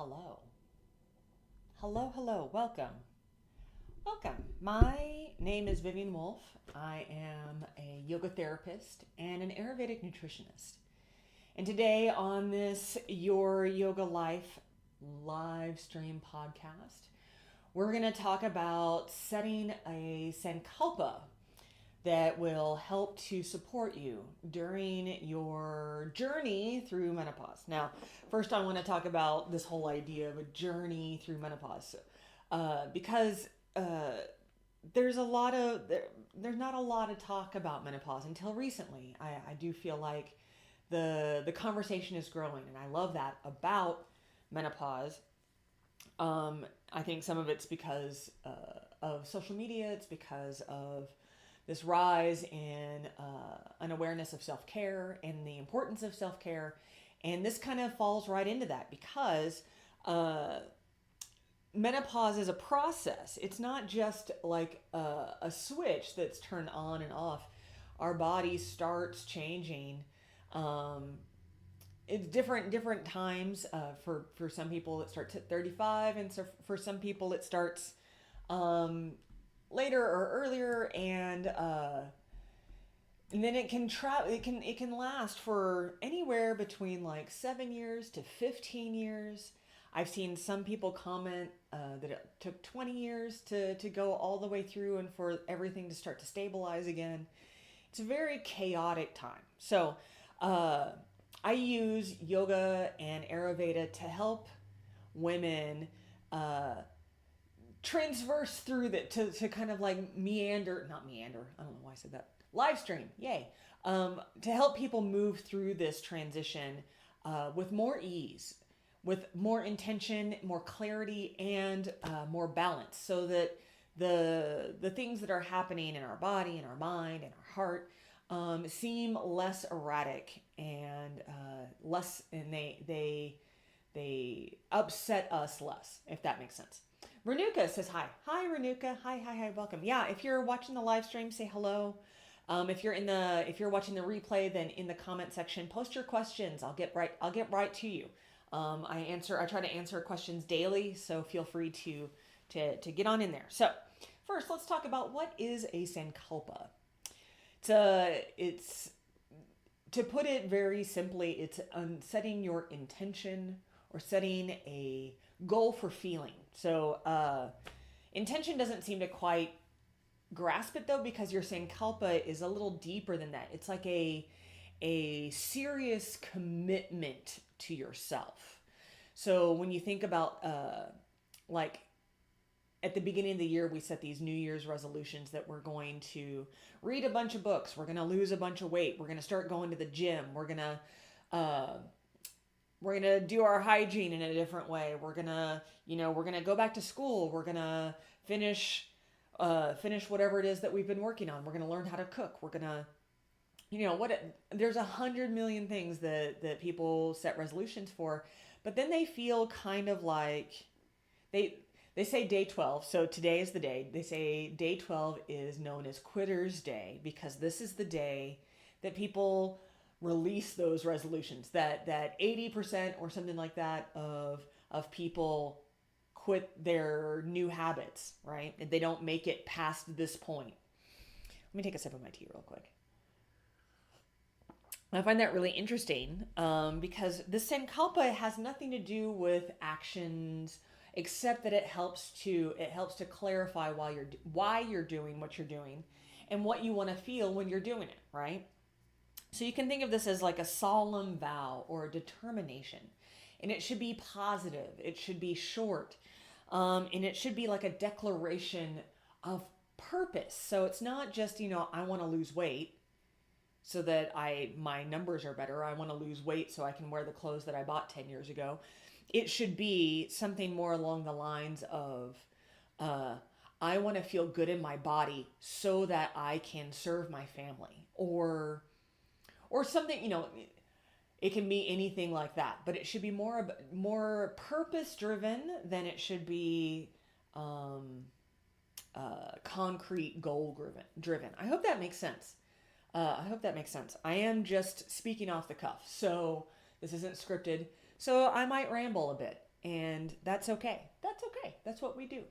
Hello. Hello. Welcome. My name is Vivian Wolf. I am a yoga therapist and an Ayurvedic nutritionist. And today on this Your Yoga Life live stream podcast, we're going to talk about setting a Sankalpa that will help to support you during your journey through menopause. Now, first, I want to talk about this whole idea of a journey through menopause, because there's not a lot of talk about menopause until recently. I do feel like the conversation is growing, and I love that about menopause. I think some of it's because of social media. It's because of this rise in an awareness of self-care and the importance of self-care. And this kind of falls right into that because menopause is a process. It's not just like a switch that's turned on and off. Our body starts changing. It's different times. For some people, it starts at 35, and so for some people, it starts later or earlier, and then it can last for anywhere between like 7 years to 15 years. I've seen some people comment that it took 20 years to go all the way through and for everything to start to stabilize again. It's a very chaotic time. So I use yoga and Ayurveda to help women transverse through that to kind of like not meander. I don't know why I said that. Live stream, yay. To help people move through this transition with more ease, with more intention, more clarity, and more balance, so that the things that are happening in our body, in our mind, in our heart seem less erratic and they upset us less, if that makes sense. Renuka says hi. Hi, Renuka. Hi. Welcome. Yeah, if you're watching the live stream, say hello. If you're watching the replay, then in the comment section, post your questions. I'll get right to you. I try to answer questions daily, so feel free to get on in there. So first, let's talk about what is a Sankalpa. It's to put it very simply, it's setting your intention or setting a goal for feeling. So intention doesn't seem to quite grasp it though, because your Sankalpa is a little deeper than that. It's like a serious commitment to yourself. So when you think about like at the beginning of the year, we set these New Year's resolutions that we're going to read a bunch of books. We're going to lose a bunch of weight. We're going to start going to the gym. We're going to do our hygiene in a different way. We're going to go back to school. We're going to finish whatever it is that we've been working on. We're going to learn how to cook. We're going to, there's 100 million things that people set resolutions for, but then they feel kind of like they say day 12, so today is the day. They say day 12 is known as Quitter's Day because this is the day that people release those resolutions. That 80% or something like that of people quit their new habits, right? They don't make it past this point. Let me take a sip of my tea real quick. I find that really interesting because the Sankalpa has nothing to do with actions, except that it helps to clarify why you're doing what you're doing and what you want to feel when you're doing it, right? So you can think of this as like a solemn vow or a determination, and it should be positive. It should be short, and it should be like a declaration of purpose. So it's not just, I want to lose weight so that my numbers are better. I want to lose weight so I can wear the clothes that I bought 10 years ago. It should be something more along the lines of, I want to feel good in my body so that I can serve my family, or something, it can be anything like that, but it should be more purpose driven than it should be concrete goal driven. I hope that makes sense. I am just speaking off the cuff, so this isn't scripted. So I might ramble a bit. And that's okay. That's okay. That's what we do.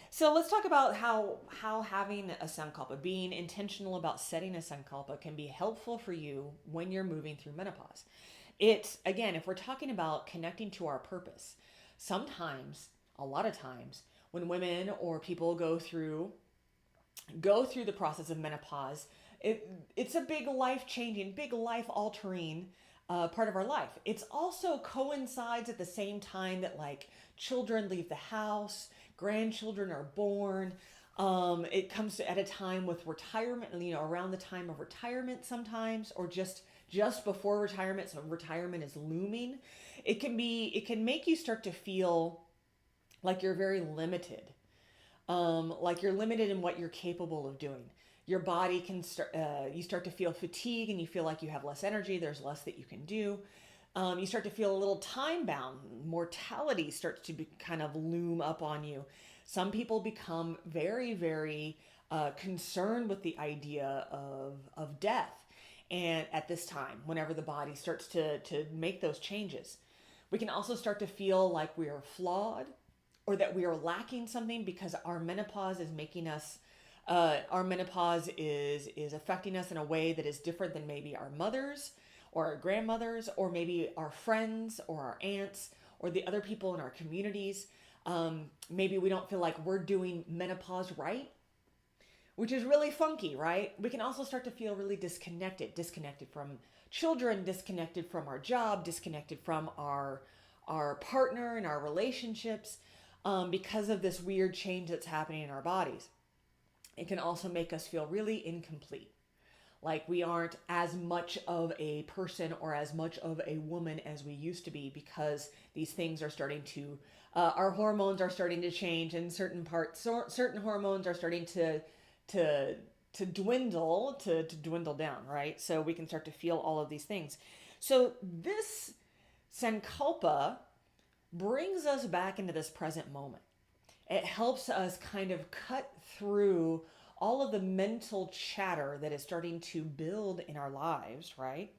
So let's talk about how having a sankalpa, being intentional about setting a sankalpa, can be helpful for you when you're moving through menopause. It's, again, if we're talking about connecting to our purpose, sometimes, a lot of times, when women or people go through the process of menopause, it's a big life changing, big life altering part of our life. It's also coincides at the same time that like children leave the house, grandchildren are born. It comes at a time with retirement, around the time of retirement sometimes, or just before retirement. So retirement is looming. It can make you start to feel like you're very limited, like you're limited in what you're capable of doing. Your body can start, you start to feel fatigue and you feel like you have less energy. There's less that you can do. You start to feel a little time bound. Mortality starts to kind of loom up on you. Some people become very, very concerned with the idea of death. And at this time, whenever the body starts to make those changes, we can also start to feel like we are flawed or that we are lacking something because our menopause is making us, our menopause is affecting us in a way that is different than maybe our mothers or our grandmothers, or maybe our friends or our aunts or the other people in our communities. Maybe we don't feel like we're doing menopause right, which is really funky, right? We can also start to feel really disconnected from children, disconnected from our job, disconnected from our partner and our relationships, because of this weird change that's happening in our bodies. It can also make us feel really incomplete, like we aren't as much of a person or as much of a woman as we used to be, because these things are starting to, our hormones are starting to change, and certain hormones are starting to dwindle down, right? So we can start to feel all of these things. So this sankalpa brings us back into this present moment. It helps us kind of cut through all of the mental chatter that is starting to build in our lives, right?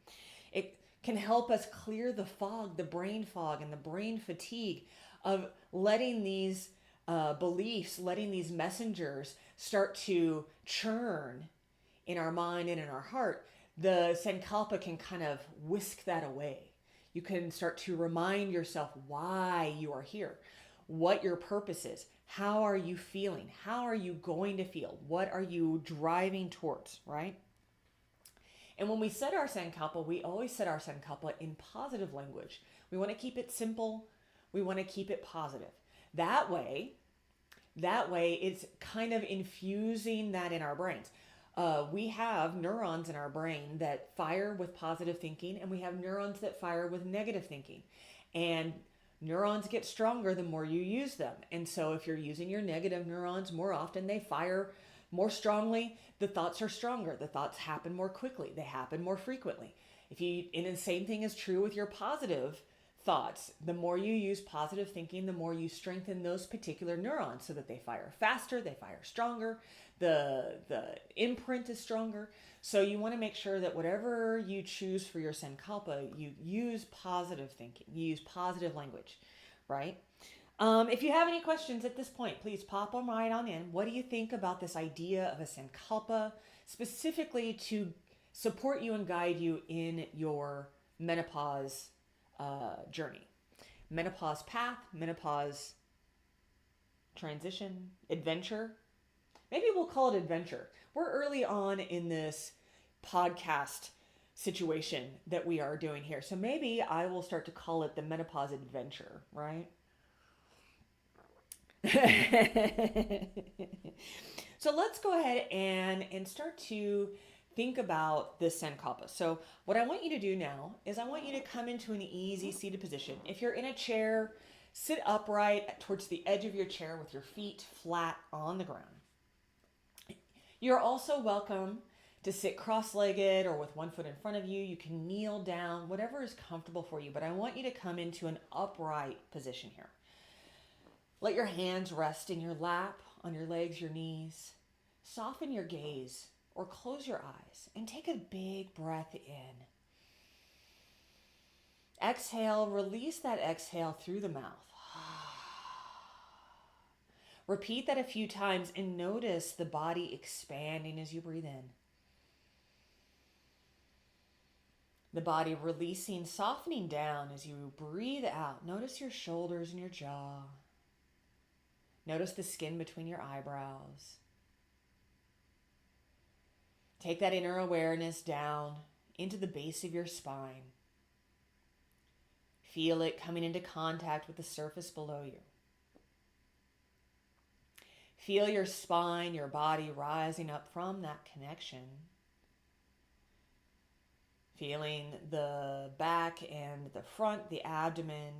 It can help us clear the fog, the brain fog, and the brain fatigue of letting these beliefs, letting these messengers start to churn in our mind and in our heart. The sankalpa can kind of whisk that away. You can start to remind yourself why you are here, what your purpose is, how are you feeling, how are you going to feel, what are you driving towards, right? And when we set our sankalpa, we always set our sankalpa in positive language. We want to keep it simple. We want to keep it positive. That way it's kind of infusing that in our brains. We have neurons in our brain that fire with positive thinking, and we have neurons that fire with negative thinking. And neurons get stronger the more you use them. And so if you're using your negative neurons more often, they fire more strongly. The thoughts are stronger. The thoughts happen more quickly. They happen more frequently. And the same thing is true with your positive thoughts. The more you use positive thinking, the more you strengthen those particular neurons so that they fire faster, they fire stronger, the imprint is stronger. So you want to make sure that whatever you choose for your sankalpa, you use positive thinking, you use positive language, right? If you have any questions at this point, please pop them right on in. What do you think about this idea of a sankalpa, specifically to support you and guide you in your menopause journey? Menopause path, menopause transition, adventure. Maybe we'll call it adventure. We're early on in this podcast situation that we are doing here. So maybe I will start to call it the menopause adventure, right? So let's go ahead and start to think about this sankalpa. So what I want you to do now is I want you to come into an easy seated position. If you're in a chair, sit upright towards the edge of your chair with your feet flat on the ground. You're also welcome to sit cross-legged or with one foot in front of you. You can kneel down, whatever is comfortable for you, but I want you to come into an upright position here. Let your hands rest in your lap, on your legs, your knees. Soften your gaze or close your eyes and take a big breath in. Exhale, release that exhale through the mouth. Repeat that a few times and notice the body expanding as you breathe in. The body releasing, softening down as you breathe out. Notice your shoulders and your jaw. Notice the skin between your eyebrows. Take that inner awareness down into the base of your spine. Feel it coming into contact with the surface below you. Feel your spine, your body rising up from that connection. Feeling the back and the front, the abdomen,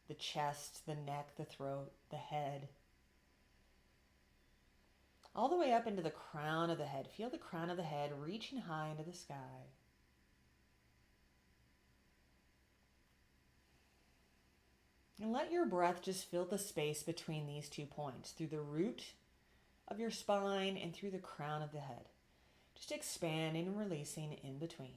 the chest, the neck, the throat, the head. All the way up into the crown of the head. Feel the crown of the head reaching high into the sky. And let your breath just fill the space between these 2 points, through the root of your spine and through the crown of the head. Just expanding and releasing in between.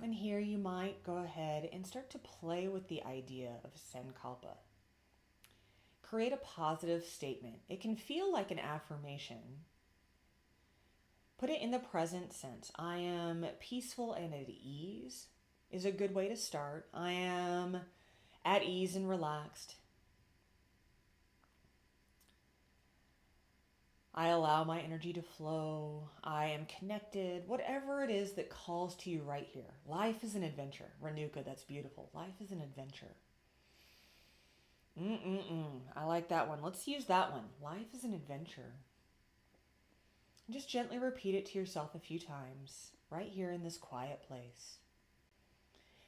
And here you might go ahead and start to play with the idea of Sankalpa. Create a positive statement. It can feel like an affirmation. Put it in the present sense. I am peaceful and at ease is a good way to start. I am at ease and relaxed. I allow my energy to flow. I am connected. Whatever it is that calls to you right here. Life is an adventure. Renuka, that's beautiful. Life is an adventure. I like that one. Let's use that one. Life is an adventure. And just gently repeat it to yourself a few times, right here in this quiet place.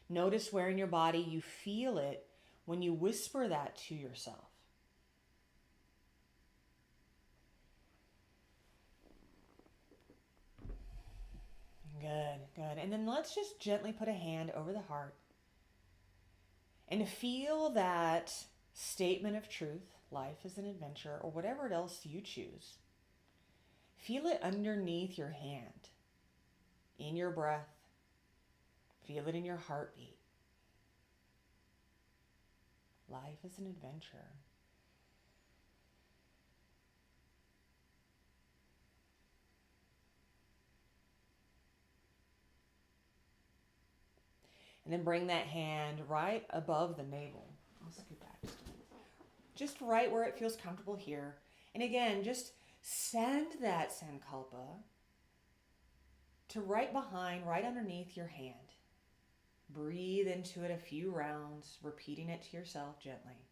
Notice where in your body you feel it when you whisper that to yourself. Good, good. And then let's just gently put a hand over the heart and feel that statement of truth, life is an adventure, or whatever else you choose. Feel it underneath your hand, in your breath. Feel it in your heartbeat. Life is an adventure. And then bring that hand right above the navel. I'll scoot back just right where it feels comfortable here. And again, just send that Sankalpa to right behind, right underneath your hand. Breathe into it a few rounds, repeating it to yourself gently.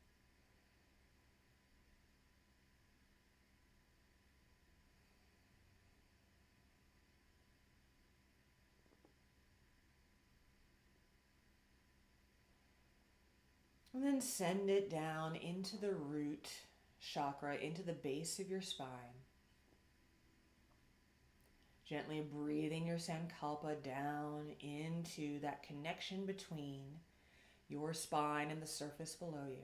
And then send it down into the root chakra, into the base of your spine. Gently breathing your Sankalpa down into that connection between your spine and the surface below you.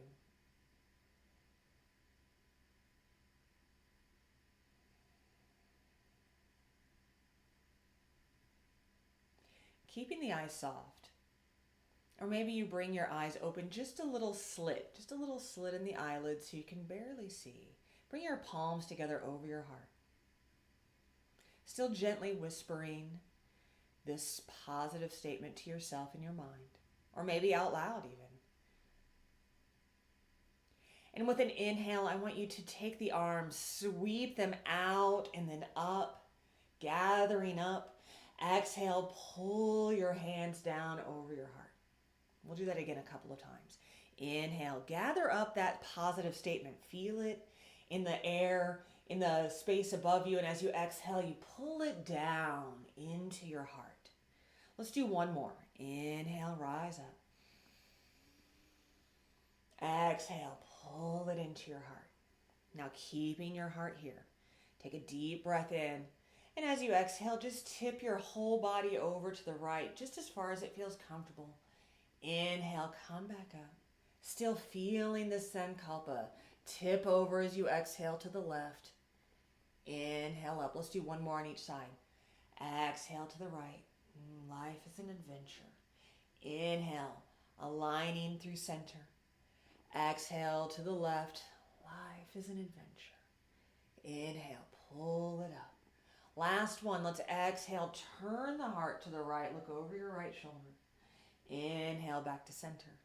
Keeping the eyes soft. Or maybe you bring your eyes open just a little slit in the eyelids so you can barely see. Bring your palms together over your heart. Still gently whispering this positive statement to yourself in your mind, or maybe out loud even. And with an inhale, I want you to take the arms, sweep them out and then up, gathering up. Exhale, pull your hands down over your heart. We'll do that again a couple of times. Inhale, gather up that positive statement. Feel it in the air, in the space above you. And as you exhale, you pull it down into your heart. Let's do one more. Inhale, rise up. Exhale, pull it into your heart. Now keeping your heart here. Take a deep breath in. And as you exhale, just tip your whole body over to the right, just as far as it feels comfortable. Inhale, come back up. Still feeling the Sankalpa. Tip over as you exhale to the left. Inhale up. Let's do one more on each side. Exhale to the right. Life is an adventure. Inhale, aligning through center. Exhale to the left. Life is an adventure. Inhale, pull it up. Last one. Let's exhale. Turn the heart to the right. Look over your right shoulder. Inhale, back to center.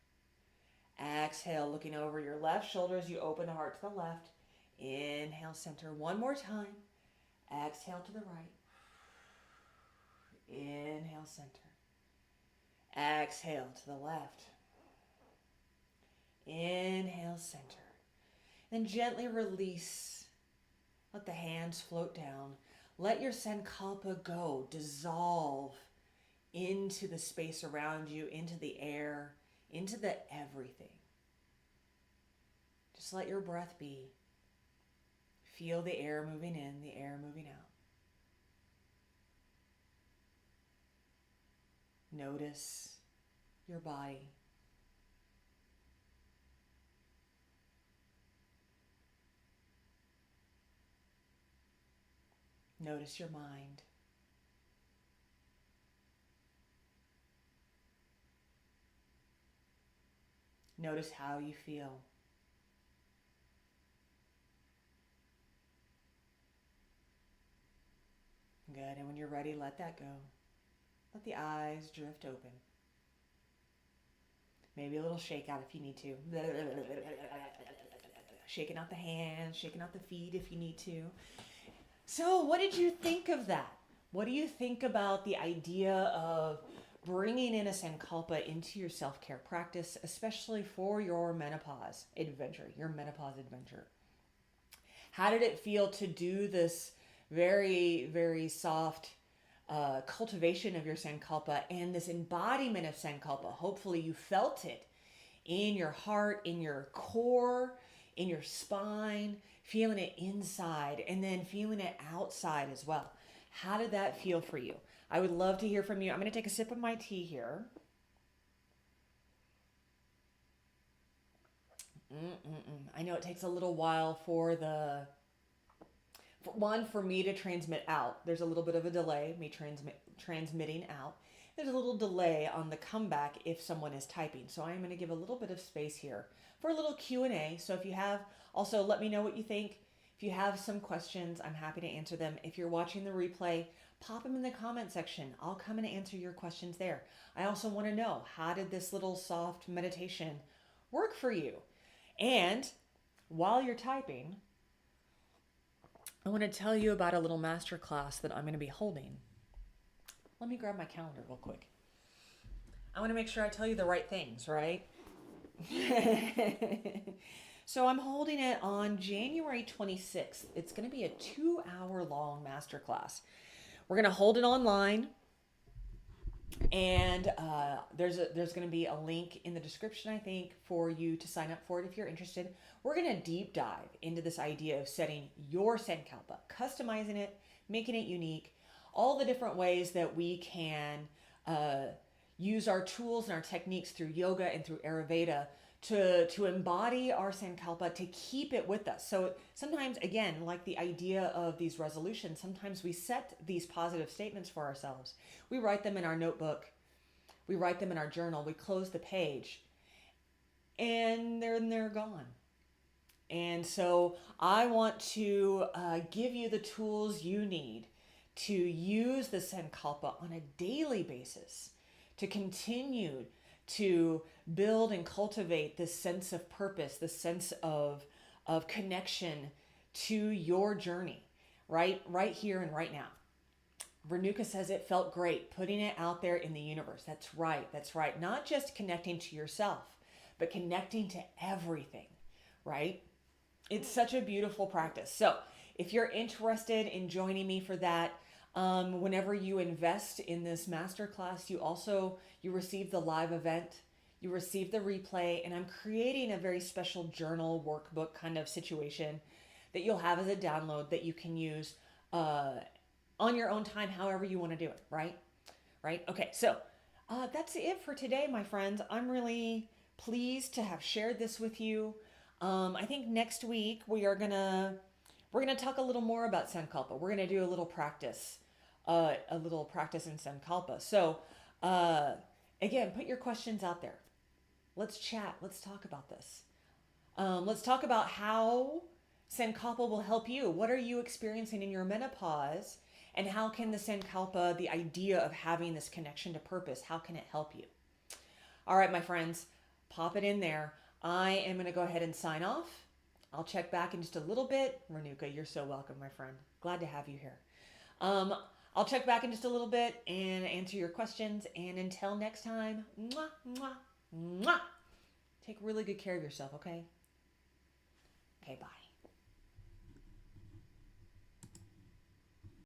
Exhale, looking over your left shoulder as you open the heart to the left. Inhale, center. One more time. Exhale to the right. Inhale, center. Exhale to the left. Inhale, center. Then gently release. Let the hands float down. Let your Sankalpa go, dissolve into the space around you, into the air, into the everything. Just let your breath be. Feel the air moving in, the air moving out. Notice your body. Notice your mind. Notice how you feel. Good, and when you're ready, let that go. Let the eyes drift open. Maybe a little shake out if you need to. Shaking out the hands, shaking out the feet if you need to. So what did you think of that? What do you think about the idea of bringing in a Sankalpa into your self-care practice, especially for your menopause adventure, your menopause adventure? How did it feel to do this very, very soft cultivation of your Sankalpa and this embodiment of Sankalpa? Hopefully you felt it in your heart, in your core, in your spine, feeling it inside and then feeling it outside as well. How did that feel for you? I would love to hear from you. I'm going to take a sip of my tea here. I know it takes a little while for me to transmit out. There's a little bit of a delay, me transmitting out. There's a little delay on the comeback if someone is typing. So I'm going to give a little bit of space here for a little Q&A. So if you have, also let me know what you think. If you have some questions, I'm happy to answer them. If you're watching the replay, pop them in the comment section. I'll come and answer your questions there. I also want to know, how did this little soft meditation work for you? And while you're typing, I want to tell you about a little masterclass that I'm going to be holding. Let me grab my calendar real quick. I want to make sure I tell you the right things, right? So I'm holding it on January 26th. It's going to be a 2-hour long masterclass. We're going to hold it online. And there's going to be a link in the description, I think, for you to sign up for it if you're interested. We're going to deep dive into this idea of setting your Sankalpa, customizing it, making it unique, all the different ways that we can use our tools and our techniques through yoga and through Ayurveda to embody our Sankalpa, to keep it with us. So sometimes, again, like the idea of these resolutions, sometimes we set these positive statements for ourselves. We write them in our notebook. We write them in our journal. We close the page and they're gone. And so I want to give you the tools you need to use the Sankalpa on a daily basis, to continue to build and cultivate this sense of purpose, this sense of connection to your journey, right here and right now. Renuka says it felt great putting it out there in the universe. That's right. Not just connecting to yourself, but connecting to everything, right? It's such a beautiful practice. So if you're interested in joining me for that, whenever you invest in this masterclass, you receive the live event, you receive the replay, and I'm creating a very special journal workbook kind of situation that you'll have as a download that you can use on your own time, however you want to do it, right? Okay, so That's it for today, my friends. I'm really pleased to have shared this with you. I think next week we're gonna talk a little more about Sankalpa. We're gonna do a little practice in Sankalpa. So, uh, again, put your questions out there. Let's chat. Let's talk about this. Let's talk about how Sankalpa will help you. What are you experiencing in your menopause? And how can the Sankalpa, the idea of having this connection to purpose, how can it help you? All right, my friends, pop it in there. I am going to go ahead and sign off. I'll check back in just a little bit. Renuka, you're so welcome, my friend. Glad to have you here. Um, I'll check back in just a little bit and answer your questions. And until next time, mwah, mwah, mwah. Take really good care of yourself, okay? Okay, bye.